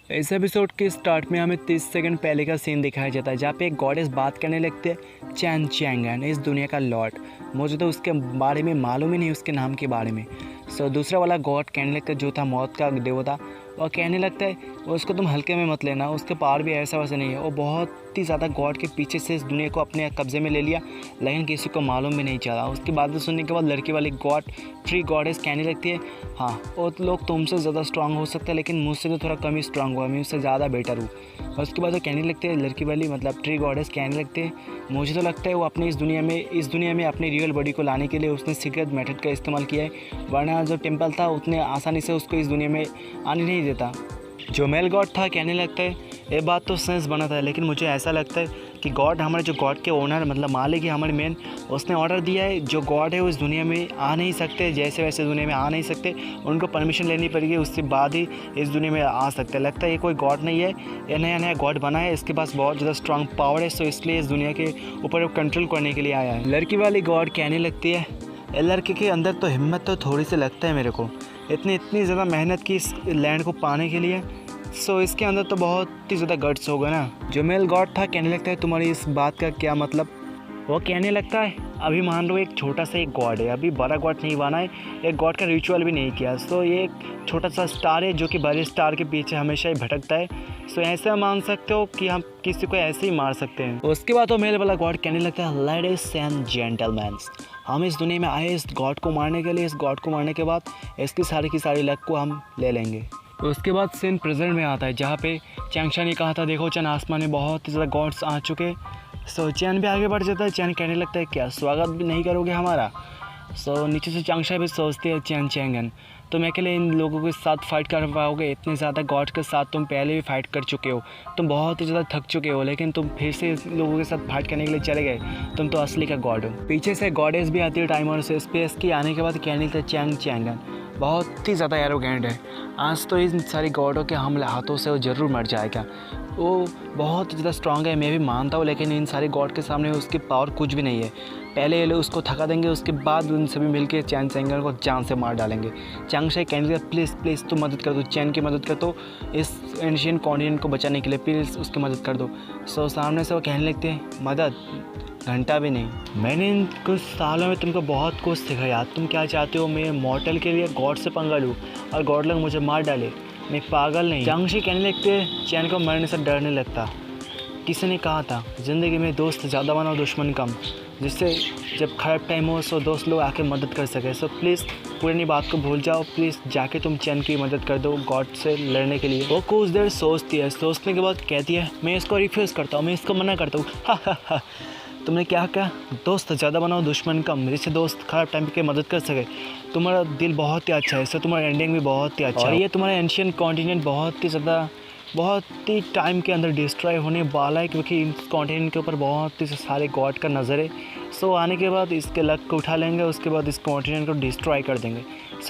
इस एपिसोड के स्टार्ट में हमें 30 सेकंड पहले का सीन दिखाया जाता है जहाँ पे एक गॉडेस बात करने लगते हैं। चैन चैंगन इस दुनिया का लॉर्ड, मुझे तो उसके बारे में मालूम ही नहीं, उसके नाम के बारे में। दूसरा वाला गॉड कहने लगता है जो था मौत का देवता, और कहने लगता है उसको तुम हल्के में मत लेना, उसके पार भी ऐसा वैसा नहीं है। वो बहुत ही ज़्यादा गॉड के पीछे से इस दुनिया को अपने कब्जे में ले लिया, लेकिन किसी को मालूम भी नहीं चला। उसकी बातें सुनने के बाद लड़की वाली गॉड ट्री गॉडेस कहने लगती है, हाँ वो लोग तुमसे ज़्यादा स्ट्रांग हो सकता है, लेकिन मुझसे तो थोड़ा कम ही स्ट्रांग हुआ, मैं उससे ज़्यादा बेटर हूँ। और उसके बाद वो कहने लगते हैं, लड़की वाली मतलब ट्री गॉडेस कहने लगते हैं, मुझे तो लगता है वो अपने इस दुनिया में अपनी रियल बॉडी को लाने के लिए उसने सीक्रेट मेथड का इस्तेमाल किया है, वरना जो टेम्पल था उतने आसानी से उसको इस दुनिया में आने नहीं देता। जो मेल गॉड था कहने लगता है, ये बात तो सेंस बना था, लेकिन मुझे ऐसा लगता है कि गॉड हमारे जो गॉड के ओनर मतलब मालिक है हमारे मेन, उसने ऑर्डर दिया है जो गॉड है वो इस दुनिया में आ नहीं सकते, जैसे वैसे दुनिया में आ नहीं सकते, उनको परमिशन लेनी पड़ेगी, उसके बाद ही इस दुनिया में आ सकते हैं। लगता है ये कोई गॉड नहीं है, ये नया नया गॉड बना है, इसके पास बहुत ज़्यादा स्ट्रांग पावर है, सो इसलिए इस दुनिया के ऊपर वो कंट्रोल करने के लिए आया है। लड़की वाली गॉड कहने लगती है, लड़के के अंदर तो हिम्मत तो थोड़ी सी लगता है मेरे को, इतनी ज़्यादा मेहनत की इस लैंड को पाने के लिए, सो इसके अंदर तो बहुत ही ज़्यादा गट्स होगा ना। जो मेल गॉड था कहने लगता है, तुम्हारी इस बात का क्या मतलब? वो कहने लगता है, अभी मान लो एक छोटा सा एक गॉड है, अभी बड़ा गॉड नहीं बना है, एक गॉड का रिचुअल भी नहीं किया, सो ये एक छोटा सा स्टार है जो कि बड़े स्टार के पीछे हमेशा ही भटकता है। सो ऐसा मान सकते हो कि हम किसी को ऐसे ही मार सकते हैं। उसके बाद वो मेल वाला गॉड कहने लगता है, लेडीज एंड जेंटलमैन, हम इस दुनिया में आए इस गॉड को मारने के लिए, इस गॉड को मारने के बाद इसकी सारी की सारी लक को हम ले लेंगे। तो उसके बाद सीन प्रेजेंट में आता है जहाँ पे चैंगशा ने कहा था, देखो चैन आसमान में बहुत ही ज़्यादा गॉड्स आ चुके। सो चैन भी आगे बढ़ जाता है, चैन कहने लगता है, क्या स्वागत भी नहीं करोगे हमारा? नीचे से चैंगशा भी सोचती है, चैन चैंगन तुम अकेले इन लोगों के साथ फाइट कर पाओगे? इतने ज़्यादा गॉड के साथ तुम पहले भी फाइट कर चुके हो, तुम बहुत ही ज़्यादा थक चुके हो, लेकिन तुम फिर से इस लोगों के साथ फाइट करने के लिए चले गए, तुम तो असली का गॉड हो। पीछे से गॉडेस भी आती है टाइम और से स्पेस की आने के बाद कहने लगता है, चैंग चैंगन बहुत ही ज़्यादा एरोगेंट है, आज तो इन सारी गॉडों के हमले हाथों से वो ज़रूर मर जाएगा, वो बहुत ज़्यादा स्ट्रांग है, मैं भी मानता हूँ, लेकिन इन सारे गॉड के सामने उसकी पावर कुछ भी नहीं है। पहले ये लोग उसको थका देंगे, उसके बाद उन सभी मिलकर चैन चैंगन को जान से मार डालेंगे। चैंगशा कहने लगा, प्लीज़ तुम मदद कर दो, चैन की मदद कर दो, इस एंशिएंट कॉन्टिनेंट को बचाने के लिए प्लीज़ उसकी मदद कर दो। सामने से वो कहने लगते हैं, मदद? घंटा भी नहीं, मैंने इन कुछ सालों में तुमको बहुत कुछ सिखाया, तुम क्या चाहते हो मैं मॉर्टल के लिए गॉड से पंगा लूँ और गॉड लोग मुझे मार डाले? मैं पागल नहीं। चैंगशा कहने लगते, चैन को मरने से डरने लगता। किसी ने कहा था ज़िंदगी में दोस्त ज़्यादा बनाओ दुश्मन कम, जिससे जब खराब टाइम हो सो दोस्त लोग आके मदद कर सके। सो प्लीज़ पुरानी बात को भूल जाओ, प्लीज़ जाके तुम चैन की मदद कर दो गॉड से लड़ने के लिए। वो कुछ देर सोचती है, सोचने के बाद कहती है, मैं इसको रिफ्यूज़ करता हूँ, मैं इसको मना करता हूँ। तुमने क्या कहा? दोस्त ज़्यादा बनाओ दुश्मन कम, जिससे दोस्त खराब टाइम पे मदद कर सके। तुम्हारा दिल बहुत ही अच्छा है, इससे तुम्हारा एंडिंग भी बहुत ही अच्छा है। ये तुम्हारा एंशिएंट कॉन्टिनेंट बहुत ही टाइम के अंदर डिस्ट्रॉय होने वाला है, क्योंकि इस कॉन्टिनेंट के ऊपर बहुत ही सारे गॉड का नज़र है। आने के बाद इसके लक को उठा लेंगे, उसके बाद इस कॉन्टिनेंट को डिस्ट्रॉय कर देंगे।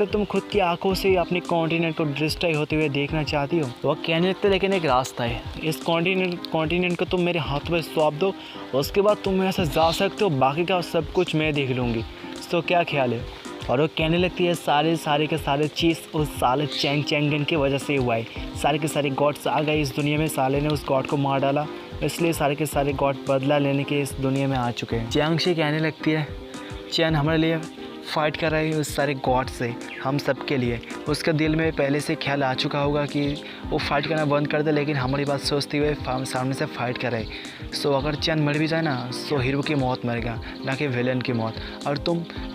तुम खुद की आंखों से अपने कॉन्टिनेंट को डिस्ट्रॉय होते हुए देखना चाहती हो? वो कहने लगते, लेकिन एक रास्ता है, इस कॉन्टिनेंट को तुम मेरे हाथ में सौंप दो, उसके बाद तुम यहाँ से जा सकते हो, बाकी का सब कुछ मैं देख लूँगी। क्या ख्याल है? और वो कहने लगती है, सारे के सारे चीज़ उस साले चैंग चैंगन की वजह से हुआ है, सारे के सारे गॉड्स आ गए इस दुनिया में, साले ने उस गॉड को मार डाला, इसलिए सारे के सारे गॉड बदला लेने के इस दुनिया में आ चुके हैं। चैंगशा कहने लगती है, चैन हमारे लिए फ़ाइट कर रही है उस सारे गॉड से, हम सब के लिए। उसके दिल में पहले से ख्याल आ चुका होगा कि वो फाइट करना बंद कर दे, लेकिन हमारी बात सोचते हुए सामने से फाइट कर रहे। अगर चैन मर भी जाए ना, हीरो की मौत मरेगा, ना कि विलन की मौत। और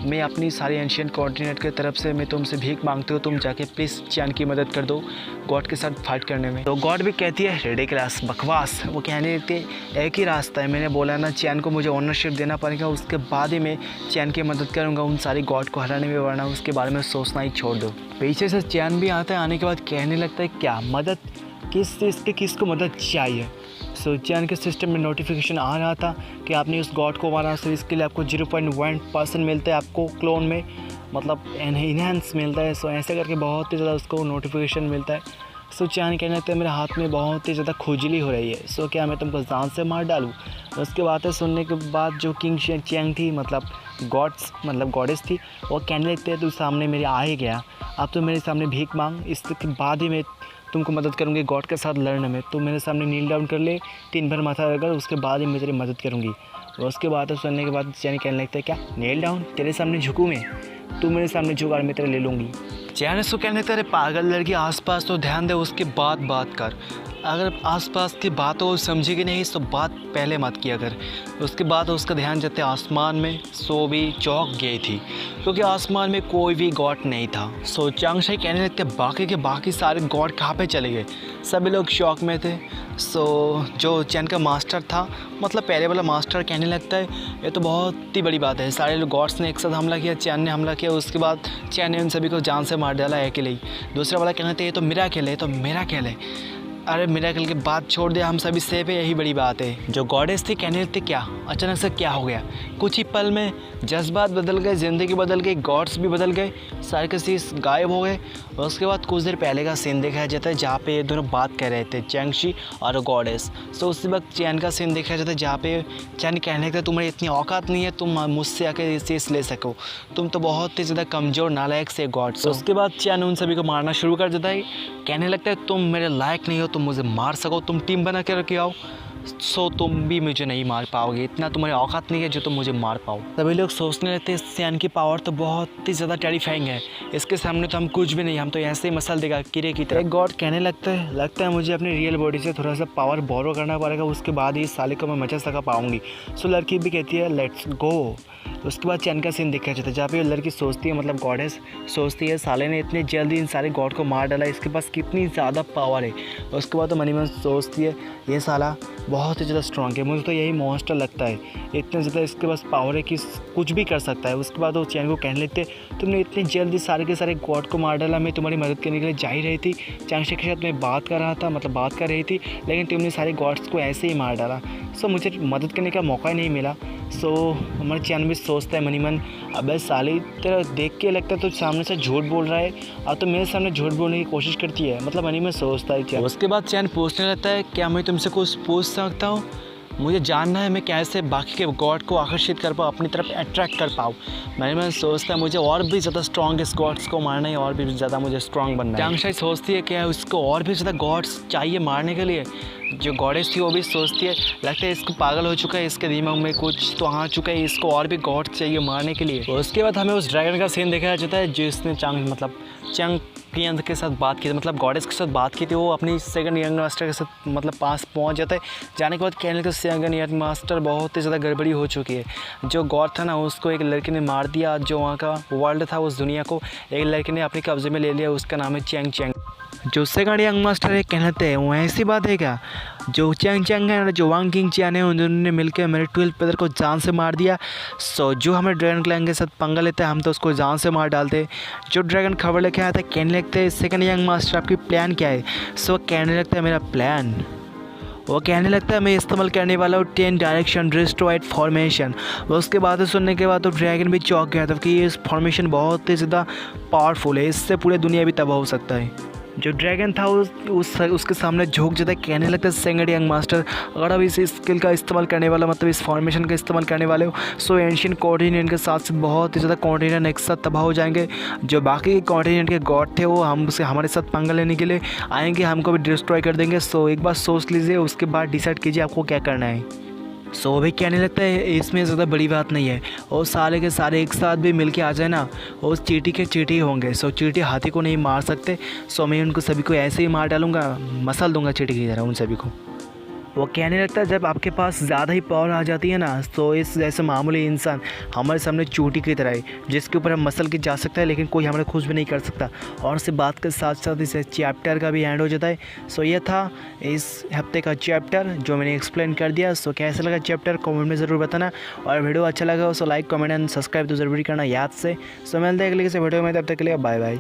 मैं अपनी सारी एंशिएंट कॉन्टिनेंट की तरफ से मैं तुमसे भीख मांगती हूँ, तुम जाके प्लीज़ चैन की मदद कर दो गॉड के साथ फाइट करने में। गॉड भी कहती है, रिडिकुलस, बकवास। वो कहने लगती है, एक ही रास्ता है, मैंने बोला ना चैन को मुझे ओनरशिप देना पड़ेगा, उसके बाद ही मैं चैन की मदद करूँगा उन सारी गॉड को हराने में, वरना उसके बारे में सोचना ही छोड़ दो। पीछे से चैन भी आता है, आने के बाद कहने लगता है, क्या मदद? किसको मदद चाहिए? चैन के सिस्टम में नोटिफिकेशन आ रहा था कि आपने उस गॉड को मारा, इसके लिए आपको 0.1% मिलता है, आपको क्लोन में मतलब इनहेंस मिलता है। ऐसे करके बहुत ही ज़्यादा उसको नोटिफिकेशन मिलता है। चैन कहने लगता है, मेरे हाथ में बहुत ही ज़्यादा खुजली हो रही है, क्या मैं तुमको जान से मार डालूँ? उसके बातें सुनने के बाद जो किंग चैंग थी मतलब गॉडेस थी, वो कहने लगते हैं, तू सामने मेरे आ ही गया, अब तो मेरे सामने भीख मांग, इसके बाद ही मैं तुमको मदद करूँगी गॉड के साथ लड़ने में। तुम मेरे सामने नील डाउन कर ले, 3 बार माथा रगड़, उसके बाद ही मैं तेरी मदद करूँगी। और उसके बाद सुनने के बाद चैन कहने लगता है क्या नील डाउन, तेरे सामने झुकूँ मैं? तू मेरे सामने झुक और मैं तेरे ले लूँगी। चैन इसको कहने लगता है अरे पागल लड़की, आसपास तो ध्यान दे, उसके बाद बात कर। अगर आसपास की बातों को समझेगी नहीं तो बात पहले मत किया कर। उसके बाद उसका ध्यान जाते आसमान में, सो भी चौंक गई थी क्योंकि आसमान में कोई भी गॉड नहीं था। सो चांगशाई कहने लगते बाकी सारे गॉड कहाँ पे चले गए। सभी लोग शौक में थे। सो जो चैन का मास्टर था, मतलब पहले वाला मास्टर, कहने लगता है ये तो बहुत ही बड़ी बात है, सारे लोग गॉड्स ने एक साथ हमला किया, चैन ने हमला किया, उसके बाद चैन ने उन सभी को जान से मार डाला अकेले ही। दूसरा वाला कहना था ये तो मेरा खेल है, तो मेरा खेल है। अरे मिरेकल की बात छोड़ दे, हम सभी सेफ है, यही बड़ी बात है। जो गॉडेस थी कहने लगते क्या अचानक से क्या हो गया। कुछ ही पल में जज्बात बदल गए, ज़िंदगी बदल गई, गॉड्स भी बदल गए, सारे के सीज गायब हो गए। और उसके बाद कुछ देर पहले का सीन दिखाया जाता है जहाँ पे ये दोनों बात कर रहे थे, चैंगशी और गॉडेस। सो उसी वक्त चैन का सीन दिखाया जाता है जहाँ पे चैन कहने लगता है तुम्हारी इतनी औकात नहीं है तुम मुझसे आकर ये चीज़ ले सको, तुम तो बहुत ही ज़्यादा कमज़ोर नालायक से गॉड्स। उसके बाद चैन उन सभी को मारना शुरू कर देता है, कहने लगता है तुम मेरे लायक नहीं हो, तुम मुझे मार सको, तुम टीम बना के रखे आओ, सो तुम भी मुझे नहीं मार पाओगे, इतना तुम्हारी औकात नहीं है जो तुम मुझे मार पाओ। सभी लोग सोचने लगते हैं चैन की पावर तो बहुत ही ज़्यादा टेरिफाइंग है, इसके सामने तो हम कुछ भी नहीं, हम तो ऐसे ही मसल देगा कीड़े की तरह। एक गॉड कहने लगता है मुझे अपनी रियल बॉडी से थोड़ा सा पावर बोरो करना पड़ेगा, उसके बाद ही इस साले को मैं मचा सका पाऊँगी। सो लड़की भी कहती है लेट्स गो। उसके बाद चैन का सीन दिखाया जाता है जहाँ पे लड़की सोचती है, मतलब गॉडेस सोचती है साले ने इतने जल्दी इन सारे गॉड को मार डाला, इसके पास कितनी ज़्यादा पावर है। उसके बाद तो मनी मन सोचती है ये साला बहुत ही ज़्यादा स्ट्रॉन्ग है, मुझे तो यही मॉन्स्टर लगता है, इतने ज़्यादा इसके पास पावर है कि कुछ भी कर सकता है। उसके बाद वो चैन को कहने लगते तुमने इतनी जल्दी सारे के सारे गॉड को मार डाला, मैं तुम्हारी मदद करने के लिए जा ही रही थी, चांगशी के साथ मैं बात कर रहा था, मतलब बात कर रही थी, लेकिन तुमने सारे गॉड्स को ऐसे ही मार डाला। सो मुझे मदद करने का मौका ही नहीं मिला। सो हमारे चैन भी सोचता है मनी मन अबे साली तेरा देख के लगता है तो सामने से झूठ बोल रहा है और तो मेरे सामने झूठ बोलने की कोशिश करती है, मतलब मनी मन सोचता है क्या। उसके बाद चैन पूछने लगता है क्या मैं तुमसे कुछ पूछ सकता हूँ, मुझे जानना है मैं कैसे बाकी के गॉड को आकर्षित कर पाऊँ, अपनी तरफ अट्रैक्ट कर पाऊँ। मैंने सोचता है मुझे और भी ज़्यादा स्ट्रॉन्गेस्ट गॉड्स को मारना है, और भी ज़्यादा मुझे स्ट्रॉन्ग बनना है। चांगशाई सोचती है क्या उसको और भी ज़्यादा गॉड्स चाहिए मारने के लिए। जो गॉडेस थी वो भी सोचती है लगता है इसको पागल हो चुका है, इसके दिमाग में कुछ तो आ चुका है, इसको और भी गॉड चाहिए मारने के लिए। उसके बाद हमें उस ड्रैगन का सीन दिखाया जाता है जिसने चंग पियंग के साथ बात की थी, मतलब गॉडेस के साथ बात की थी। वो अपनी सेकंड यंग मास्टर के साथ मतलब पास पहुंच जाता है, जाने के बाद कहने लगे सेकंड यंग मास्टर बहुत ही ज़्यादा गड़बड़ी हो चुकी है, जो गॉड था ना उसको एक लड़के ने मार दिया, जो वहाँ का वर्ल्ड था उस दुनिया को एक लड़के ने अपने कब्जे में ले लिया, उसका नाम है चैंग। जो सेकंड यंग मास्टर है कहते हैं वो ऐसी बात है क्या, जो चैंग है जो वांग किंग चैन है उन्होंने मिलकर मेरे 12th ब्रदर को जान से मार दिया। सो जो हमें ड्रैगन क्लैन के साथ पंगा लेते हैं हम तो उसको जान से मार डालते। जो ड्रैगन खबर लेके आया था कहने लगते हैं सेकंड यंग मास्टर आपकी प्लान क्या है। सो कहने लगता है मेरा प्लान, वो कहने लगता है मैं इस्तेमाल करने वाला हूँ 10 डायरेक्शन डिस्ट्रॉयड फॉर्मेशन। उसके बाद सुनने के बाद तो ड्रैगन भी चौंक गया था कि ये फॉर्मेशन बहुत ही ज़्यादा पावरफुल है, इससे पूरी दुनिया भी तबाह हो सकता है। जो ड्रैगन था उसके सामने झुक जाता है, कहने लगता है सेकंड यंग मास्टर अगर आप इस स्किल का इस्तेमाल करने वाला, मतलब इस फॉर्मेशन का इस्तेमाल करने वाले हो, सो एंशियंट कॉन्टिनेंट के साथ साथ बहुत ही ज़्यादा कॉन्टिनेंट एक साथ तबाह हो जाएंगे। जो बाकी कॉन्टिनेंट के गॉड थे वो हमसे हमारे साथ पंगा लेने के लिए आएंगे, हमको भी डिस्ट्रॉय कर देंगे। सो एक बार सोच लीजिए, उसके बाद डिसाइड कीजिए आपको क्या करना है। सो भी कहने लगता है इसमें ज़्यादा बड़ी बात नहीं है, और सारे के सारे एक साथ भी मिल के आ जाए ना, और चींटी के चींटी होंगे। सो चींटी हाथी को नहीं मार सकते, सो मैं उनको सभी को ऐसे ही मार डालूंगा, मसल दूंगा चींटी की तरह उन सभी को। वो कहने लगता है जब आपके पास ज़्यादा ही पावर आ जाती है ना, तो इस जैसे मामूली इंसान हमारे सामने चूटी की तरह है जिसके ऊपर हम मसल के जा सकता है, लेकिन कोई हमारे खुश भी नहीं कर सकता। और से बात के साथ साथ इस चैप्टर का भी एंड हो जाता है। सो ये था इस हफ्ते का चैप्टर जो मैंने एक्सप्लेन कर दिया। सो कैसा लगा चैप्टर कमेंट में ज़रूर बताना, और वीडियो अच्छा लगा so like comment and subscribe तो ज़रूरी करना याद से। सो मिलते हैं अगले किसी वीडियो में, तब तक के लिए बाय बाय।